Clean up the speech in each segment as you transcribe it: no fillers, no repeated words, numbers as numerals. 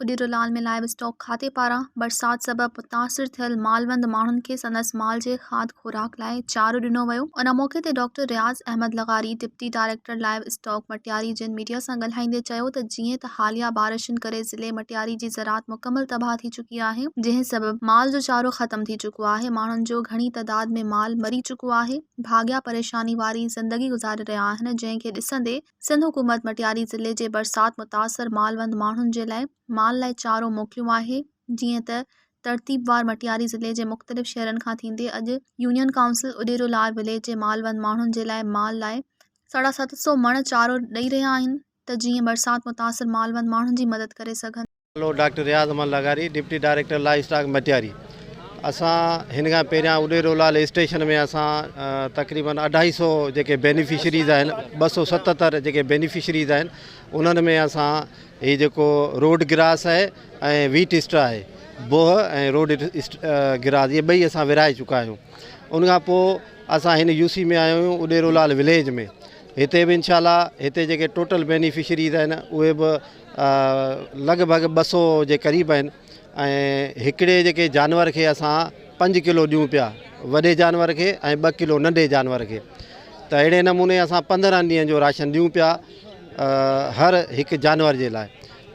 उडेरोलाल में live stock खाते पारां बरसात सबब मुतासिर थियल मालवंद माण्हुनि खे संदसि माल जे खाद खुराक लाइ चारो ॾिनो वियो। उन मौक़े ते doctor Riaz Ahmed Lagari deputy director livestock Matiari जिन मीडिया सां ॻाल्हाईंदे चयो त जीअं त हालिया बारिशुनि करे ज़िले मटियारी जी ज़रात मुकमल तबाह थी चुकी आहे, जंहिं सबब माल जो चारो ख़त्म थी चुको आहे। माण्हुनि जो घणी तइदाद में माल मरी चुको आहे। भाॻिया परेशानी वारी ज़िंदगी गुज़ारे रहिया आहिनि, जंहिंखे ॾिसंदे सिंध हुकूमत मटियारी ज़िले जे बरसात मुतासिर मालवंद माण्हुनि जे लाइ माल लाइ चारो मोकिलियो आहे। जीअं त तरतीबवार मटियारी ज़िले जे मुख़्तलिफ़ शहरनि खां थींदे अॼु यूनियन काउंसिल उडेरोलाल विलेज जे मालवंद माण्हुनि जे लाइ माल लाइ 750 मण चारो ॾेई रहिया आहिनि त जीअं बरसात मुतासिर मालवंद माण्हुनि जी मदद करे सघनि। Hello, doctor Riaz Ahmed Lagari, deputy director livestock Matiari. असां हिन खां पहिरियां उडेरोलाल स्टेशन में असां तक़रीबन 250 जेके बेनिफिशरीज़ आहिनि, 277 जेके बेनिफिशरीज़ आहिनि, उन्हनि में असां हीअ जेको रोड ग्रास आहे ऐं वीट स्ट्रा आहे, बोह ऐं रोड ग्रास, इहे ॿई असां विराए चुका आहियूं। उनखां पोइ असां हिन यूसी में आया आहियूं उडेरोलाल विलेज में। हिते बि इंशाल्लाह हिते जेके टोटल बेनिफिशरीज़ आहिनि उहे बि लॻभॻि 200 जे क़रीब आहिनि। ऐं हिकिड़े जेके जानवर खे असां 5 किलो ॾियूं पिया, वॾे जानवर खे, ऐं 2 किलो नंढे जानवर खे। त अहिड़े नमूने असां 15 ॾींहंनि जो राशन ॾियूं पिया हर हिकु जानवर जे लाइ।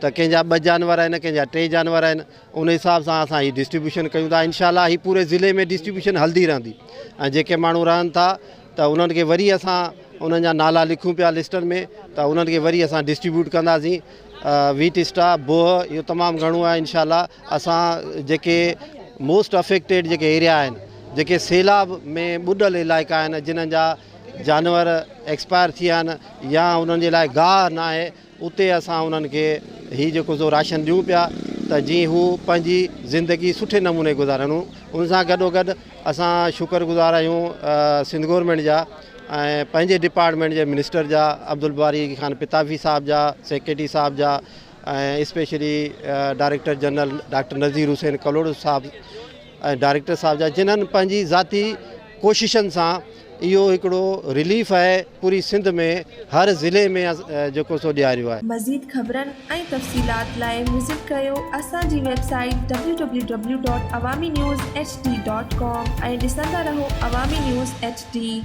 त कंहिंजा 2 जानवर आहिनि, कंहिंजा 3 जानवर आहिनि, उन हिसाब सां असां हीअ डिस्ट्रीब्यूशन कयूं था। इंशाल्लाह हीअ पूरे ज़िले में डिस्ट्रीब्यूशन हलंदी रहंदी। ऐं जेके माण्हू रहनि था त उन्हनि खे वरी असां उन्हनि जा नाला लिखूं पिया लिस्टनि में, त उन्हनि खे वरी असां डिस्ट्रीब्यूट कंदासीं। वीट स्टा बोह इहो तमामु घणो आहे। इंशाल्लाह असां जेके मोस्ट अफेक्टेड जेके एरिया आहिनि, जेके सैलाब में ॿुॾल इलाइक़ा आहिनि, जिन्हनि जा जानवर एक्सपायर थी विया आहिनि या उन्हनि जे लाइ गाह न आहे, उते असां उन्हनि खे हीअ जेको सो राशन ॾियूं पिया त जीअं हू पंहिंजी ज़िंदगी सुठे नमूने गुज़ारनि। उन सां गॾोगॾु असां शुक्रगुज़ार आहियूं सिंध गवर्नमेंट जा ऐं पंहिंजे डिपार्टमेंट जे मिनिस्टर जा, अब्दुल बारी ख़ान पिताफ़ी साहब जा, सेक्रेटरी साहब जा, ऐं स्पेशली डायरेक्टर जनरल डॉक्टर नज़ीर हुसैन कलोड़ साहब ऐं डायरेक्टर साहब जा, जिन्हनि पंहिंजी ज़ाती कोशिशनि सां इहो हिकिड़ो रिलीफ आहे पूरी सिंध में हर ज़िले में जेको सो ॾियारियो आहे। मज़ीद ख़बरनि ऐं तफ़सीलात लाइ विज़िट कयो असांजी वेबसाइट www.awamiNewsHD.com ऐं ॾिसंदा रहो अवामी न्यूज़ HD।